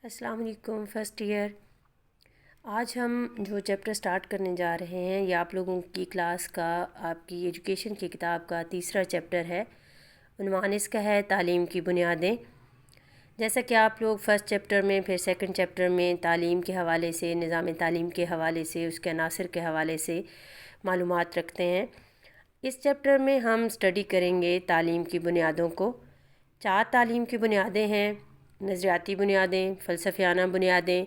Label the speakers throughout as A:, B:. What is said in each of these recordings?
A: السلام علیکم first year. آج ہم جو چیپٹر سٹارٹ کرنے جا رہے ہیں یہ آپ لوگوں کی کلاس کا آپ کی ایجوکیشن کی کتاب کا تیسرا چیپٹر ہے۔ عنوان اس کا ہے تعلیم کی بنیادیں۔ جیسا کہ آپ لوگ فرسٹ چیپٹر میں پھر سیکنڈ چیپٹر میں تعلیم کے حوالے سے، نظام تعلیم کے حوالے سے، اس کے عناصر کے حوالے سے معلومات رکھتے ہیں، اس چیپٹر میں ہم اسٹڈی کریں گے تعلیم کی بنیادوں کو۔ 4 تعلیم کی بنیادیں ہیں: نظریاتی بنیادیں، فلسفیانہ بنیادیں،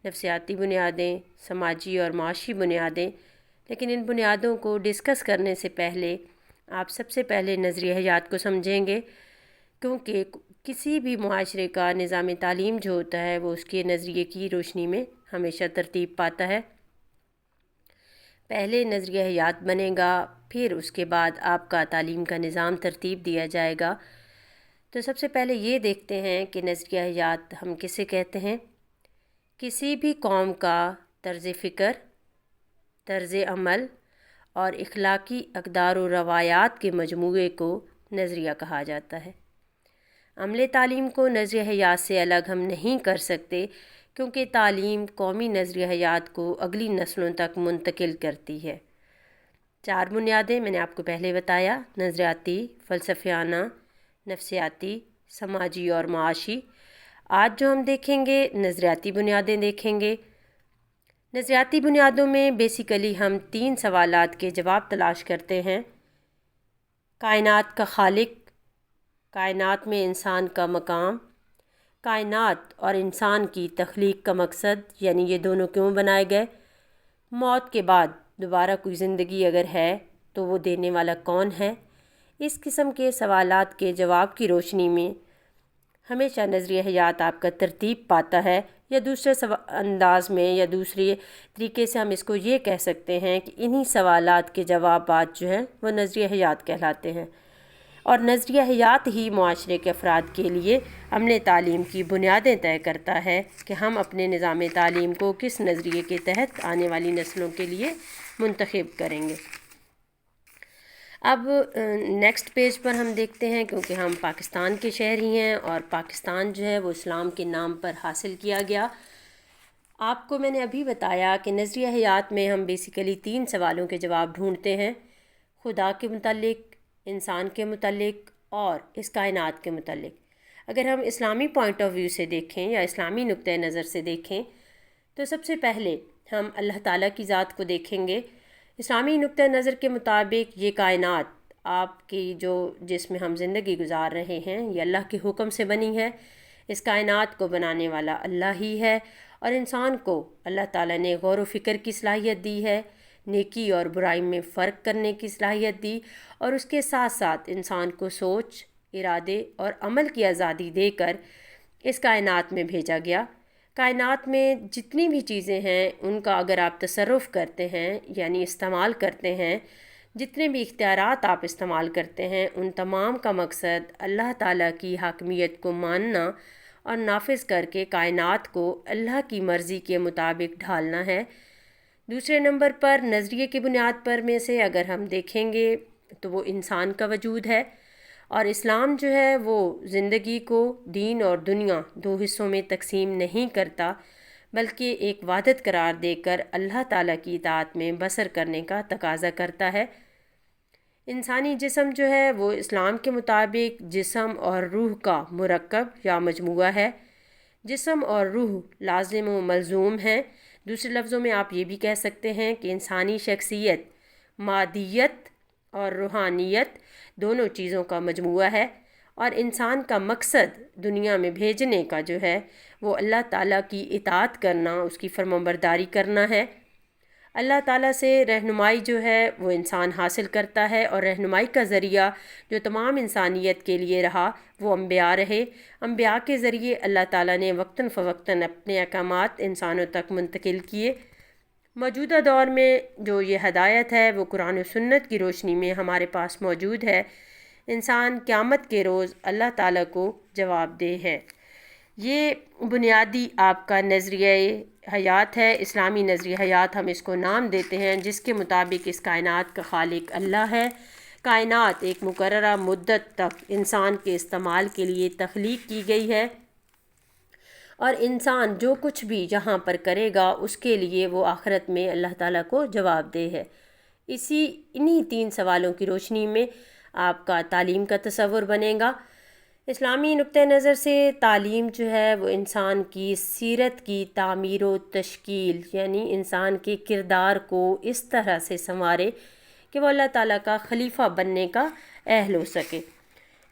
A: نفسیاتی بنیادیں، سماجی اور معاشی بنیادیں۔ لیکن ان بنیادوں کو ڈسکس کرنے سے پہلے آپ سب سے پہلے نظریہ حیات کو سمجھیں گے، کیونکہ کسی بھی معاشرے کا نظام تعلیم جو ہوتا ہے وہ اس کے نظریے کی روشنی میں ہمیشہ ترتیب پاتا ہے۔ پہلے نظریہ حیات بنے گا، پھر اس کے بعد آپ کا تعلیم کا نظام ترتیب دیا جائے گا۔ تو سب سے پہلے یہ دیکھتے ہیں کہ نظریہ حیات ہم کسے کہتے ہیں۔ کسی بھی قوم کا طرز فکر، طرز عمل اور اخلاقی اقدار و روایات کے مجموعے کو نظریہ کہا جاتا ہے۔ عمل تعلیم کو نظریہ حیات سے الگ ہم نہیں کر سکتے، کیونکہ تعلیم قومی نظریہ حیات کو اگلی نسلوں تک منتقل کرتی ہے۔ 4 بنیادیں میں نے آپ کو پہلے بتایا: نظریاتی، فلسفیانہ، نفسیاتی، سماجی اور معاشی۔ آج جو ہم دیکھیں گے نظریاتی بنیادیں دیکھیں گے۔ نظریاتی بنیادوں میں بیسیکلی ہم 3 سوالات کے جواب تلاش کرتے ہیں: کائنات کا خالق، کائنات میں انسان کا مقام، کائنات اور انسان کی تخلیق کا مقصد، یعنی یہ دونوں کیوں بنائے گئے، موت کے بعد دوبارہ کوئی زندگی اگر ہے تو وہ دینے والا کون ہے۔ اس قسم کے سوالات کے جواب کی روشنی میں ہمیشہ نظریہ حیات آپ کا ترتیب پاتا ہے، یا دوسرے انداز میں یا دوسرے طریقے سے ہم اس کو یہ کہہ سکتے ہیں کہ انہی سوالات کے جوابات جو ہیں وہ نظریہ حیات کہلاتے ہیں، اور نظریہ حیات ہی معاشرے کے افراد کے لیے عمل تعلیم کی بنیادیں طے کرتا ہے کہ ہم اپنے نظام تعلیم کو کس نظریے کے تحت آنے والی نسلوں کے لیے منتخب کریں گے۔ اب نیکسٹ پیج پر ہم دیکھتے ہیں، کیونکہ ہم پاکستان کے شہری ہیں اور پاکستان جو ہے وہ اسلام کے نام پر حاصل کیا گیا۔ آپ کو میں نے ابھی بتایا کہ نظریہ حیات میں ہم بیسیکلی 3 سوالوں کے جواب ڈھونڈتے ہیں: خدا کے متعلق، انسان کے متعلق اور اس کائنات کے متعلق۔ اگر ہم اسلامی پوائنٹ آف ویو سے دیکھیں یا اسلامی نقطۂ نظر سے دیکھیں تو سب سے پہلے ہم اللہ تعالیٰ کی ذات کو دیکھیں گے۔ اسلامی نقطۂ نظر کے مطابق یہ کائنات آپ کی جس میں ہم زندگی گزار رہے ہیں یہ اللہ کے حکم سے بنی ہے۔ اس کائنات کو بنانے والا اللہ ہی ہے، اور انسان کو اللہ تعالیٰ نے غور و فکر کی صلاحیت دی ہے، نیکی اور برائی میں فرق کرنے کی صلاحیت دی، اور اس کے ساتھ ساتھ انسان کو سوچ، ارادے اور عمل کی آزادی دے کر اس کائنات میں بھیجا گیا۔ کائنات میں جتنی بھی چیزیں ہیں ان کا اگر آپ تصرف کرتے ہیں، یعنی استعمال کرتے ہیں، جتنے بھی اختیارات آپ استعمال کرتے ہیں، ان تمام کا مقصد اللہ تعالیٰ کی حاکمیت کو ماننا اور نافذ کر کے کائنات کو اللہ کی مرضی کے مطابق ڈھالنا ہے۔ دوسرے نمبر پر نظریے کی بنیاد پر میں سے اگر ہم دیکھیں گے تو وہ انسان کا وجود ہے، اور اسلام جو ہے وہ زندگی کو دین اور دنیا 2 حصوں میں تقسیم نہیں کرتا، بلکہ ایک وحدت قرار دے کر اللہ تعالیٰ کی اطاعت میں بسر کرنے کا تقاضا کرتا ہے۔ انسانی جسم جو ہے وہ اسلام کے مطابق جسم اور روح کا مرکب یا مجموعہ ہے۔ جسم اور روح لازم و ملزوم ہیں۔ دوسرے لفظوں میں آپ یہ بھی کہہ سکتے ہیں کہ انسانی شخصیت مادیت اور روحانیت دونوں چیزوں کا مجموعہ ہے، اور انسان کا مقصد دنیا میں بھیجنے کا جو ہے وہ اللہ تعالیٰ کی اطاعت کرنا، اس کی فرمانبرداری کرنا ہے۔ اللہ تعالیٰ سے رہنمائی جو ہے وہ انسان حاصل کرتا ہے، اور رہنمائی کا ذریعہ جو تمام انسانیت کے لیے رہا وہ انبیاء رہے۔ انبیاء کے ذریعے اللہ تعالیٰ نے وقتاً فوقتاً اپنے احکامات انسانوں تک منتقل کیے۔ موجودہ دور میں جو یہ ہدایت ہے وہ قرآن و سنت کی روشنی میں ہمارے پاس موجود ہے۔ انسان قیامت کے روز اللہ تعالیٰ کو جواب دہ ہے۔ یہ بنیادی آپ کا نظریہ حیات ہے۔ اسلامی نظریہ حیات ہم اس کو نام دیتے ہیں، جس کے مطابق اس کائنات کا خالق اللہ ہے۔ کائنات ایک مقررہ مدت تک انسان کے استعمال کے لیے تخلیق کی گئی ہے، اور انسان جو کچھ بھی یہاں پر کرے گا اس کے لیے وہ آخرت میں اللہ تعالیٰ کو جواب دہ ہے۔ انہی 3 سوالوں کی روشنی میں آپ کا تعلیم کا تصور بنے گا۔ اسلامی نقطہ نظر سے تعلیم جو ہے وہ انسان کی سیرت کی تعمیر و تشکیل، یعنی انسان کے کردار کو اس طرح سے سنوارے کہ وہ اللہ تعالیٰ کا خلیفہ بننے کا اہل ہو سکے۔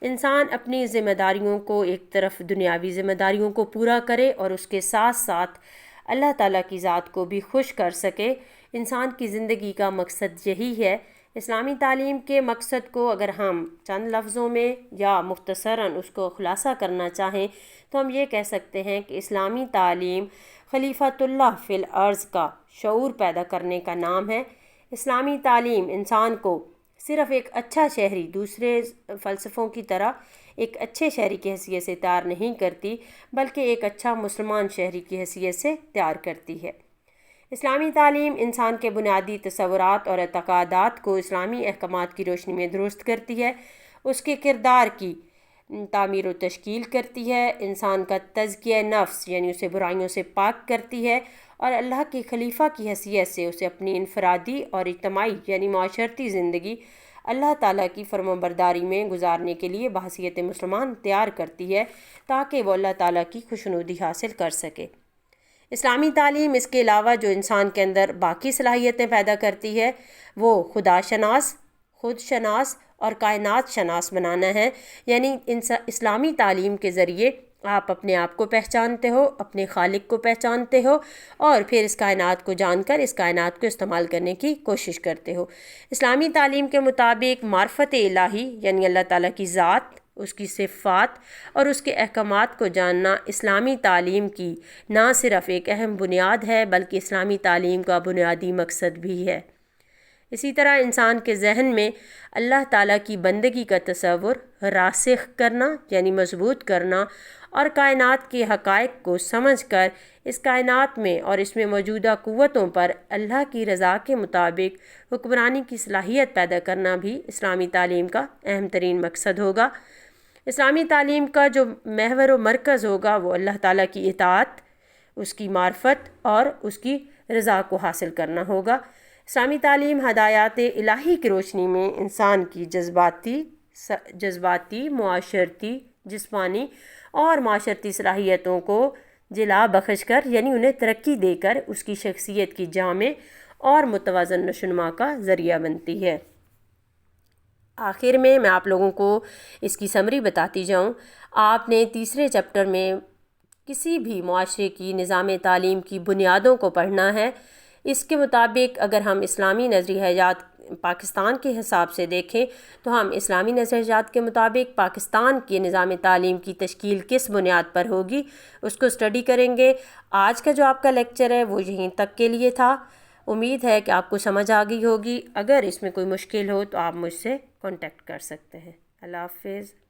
A: انسان اپنی ذمہ داریوں کو، ایک طرف دنیاوی ذمہ داریوں کو پورا کرے اور اس کے ساتھ ساتھ اللہ تعالیٰ کی ذات کو بھی خوش کر سکے۔ انسان کی زندگی کا مقصد یہی ہے۔ اسلامی تعلیم کے مقصد کو اگر ہم چند لفظوں میں یا مختصراً اس کو خلاصہ کرنا چاہیں تو ہم یہ کہہ سکتے ہیں کہ اسلامی تعلیم خلیفۃ اللہ فی الارض کا شعور پیدا کرنے کا نام ہے۔ اسلامی تعلیم انسان کو صرف ایک اچھا شہری، دوسرے فلسفوں کی طرح ایک اچھے شہری کی حیثیت سے تیار نہیں کرتی، بلکہ ایک اچھا مسلمان شہری کی حیثیت سے تیار کرتی ہے۔ اسلامی تعلیم انسان کے بنیادی تصورات اور اعتقادات کو اسلامی احکامات کی روشنی میں درست کرتی ہے، اس کے کردار کی تعمیر و تشکیل کرتی ہے، انسان کا تزکیہ نفس یعنی اسے برائیوں سے پاک کرتی ہے، اور اللہ کے خلیفہ کی حیثیت سے اسے اپنی انفرادی اور اجتماعی یعنی معاشرتی زندگی اللہ تعالیٰ کی فرمانبرداری میں گزارنے کے لیے بحیثیت مسلمان تیار کرتی ہے تاکہ وہ اللہ تعالیٰ کی خوشنودی حاصل کر سکے۔ اسلامی تعلیم اس کے علاوہ جو انسان کے اندر باقی صلاحیتیں پیدا کرتی ہے وہ خدا شناس، خود شناس اور کائنات شناس بنانا ہے، یعنی اسلامی تعلیم کے ذریعے آپ اپنے آپ کو پہچانتے ہو، اپنے خالق کو پہچانتے ہو، اور پھر اس کائنات کو جان کر اس کائنات کو استعمال کرنے کی کوشش کرتے ہو۔ اسلامی تعلیم کے مطابق معرفت الہی یعنی اللہ تعالیٰ کی ذات، اس کی صفات اور اس کے احکامات کو جاننا اسلامی تعلیم کی نہ صرف ایک اہم بنیاد ہے بلکہ اسلامی تعلیم کا بنیادی مقصد بھی ہے۔ اسی طرح انسان کے ذہن میں اللہ تعالیٰ کی بندگی کا تصور راسخ کرنا یعنی مضبوط کرنا، اور کائنات کے حقائق کو سمجھ کر اس کائنات میں اور اس میں موجودہ قوتوں پر اللہ کی رضا کے مطابق حکمرانی کی صلاحیت پیدا کرنا بھی اسلامی تعلیم کا اہم ترین مقصد ہوگا۔ اسلامی تعلیم کا جو محور و مرکز ہوگا وہ اللہ تعالیٰ کی اطاعت، اس کی معرفت اور اس کی رضا کو حاصل کرنا ہوگا۔ اسلامی تعلیم ہدایات الہی کی روشنی میں انسان کی جذباتی، معاشرتی، جسمانی اور معاشرتی صلاحیتوں کو جلا بخش کر یعنی انہیں ترقی دے کر اس کی شخصیت کی جامع اور متوازن نشوونما کا ذریعہ بنتی ہے۔ آخر میں آپ لوگوں کو اس کی سمری بتاتی جاؤں۔ آپ نے تیسرے چیپٹر میں کسی بھی معاشرے کی نظام تعلیم کی بنیادوں کو پڑھنا ہے۔ اس کے مطابق اگر ہم اسلامی نظریہ حیات پاکستان کے حساب سے دیکھیں تو ہم اسلامی نظریہ حیات کے مطابق پاکستان کے نظام تعلیم کی تشکیل کس بنیاد پر ہوگی اس کو اسٹڈی کریں گے۔ آج کا جو آپ کا لیکچر ہے وہ یہیں تک کے لیے تھا۔ امید ہے کہ آپ کو سمجھ آ گئی ہوگی۔ اگر اس میں کوئی مشکل ہو تو آپ مجھ سے کانٹیکٹ کر سکتے ہیں۔ اللہ حافظ۔